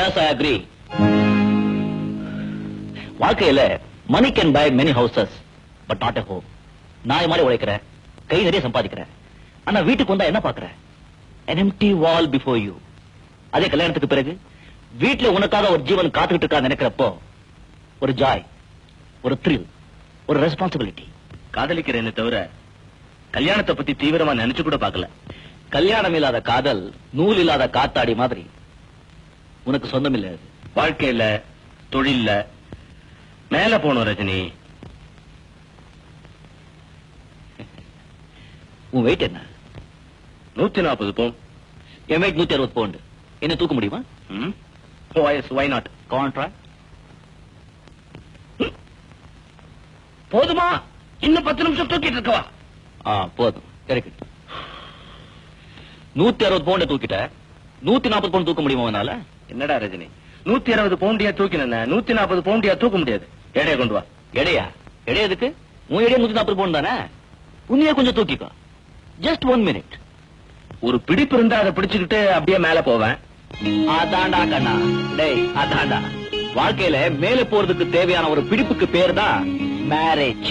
Yes, I agree. வாழ்க்கையில money can buy many houses, but not a home. நான் மாதிரி உழைக்கிறேன், கை நிறைய சம்பாதிக்கிறேன். ஆனா வீட்டுக்கு வந்தா என்ன பாக்குறேன்? An empty wall before you. அதே கல்யாணத்துக்கு பிறகு வீட்டுல உனக்காக ஒரு ஜீவன் காத்துக்கிட்டு இருக்கா நினைக்கிறப்போ ஒரு ஜாய், ஒரு thrill, ஒரு ரெஸ்பான்சிபிலிட்டி. காதலிக்கிறேன்னு தவிர கல்யாணத்தை பத்தி தீவிரமா நினைச்சு கூட பார்க்கல. கல்யாணம் இல்லாத காதல் நூல் இல்லாத காத்தாடி மாதிரி உனக்கு சொந்தம் இல்ல. வாழ்க்கையில தொழில்ல மேல போனோம் ரஜினி. உன் வெயிட் என்ன? 140 பவுண்ட். என் வெயிட் 160 பவுண்ட். என்ன தூக்க முடியுமா? why not? கான்ட்ராக்ட் போதுமா? இன்னும் 10 நிமிஷம் தூக்கிட்டு இருக்கவா? போதும். கரெக்ட். 160 பவுண்ட் தூக்கிட்ட 140 பவுண்ட் தூக்க முடியுமா உன்னால? என்னடா ரஜினி, 160 பவுண்டியா தூக்கின 140 பவுண்டியா தூக்க முடியாது. எடையை கொண்டு வா. எடையா? எடை எதுக்கு? உன் எடையை 140 பவுண்ட் தானே. உன்னையே கொஞ்சம் தூக்கிக்கோ. Just 1 minute. ஒரு பிடிப்பு இருந்தா அதை பிடிச்சுக்கிட்டு அப்படியே மேல போவேன். அதாண்டா கண்ணா. டேய் அதாண்டா. வாழ்க்கையில மேல போறதுக்கு தேவையான ஒரு பிடிப்புக்கு பேர் தான் மேரேஜ்.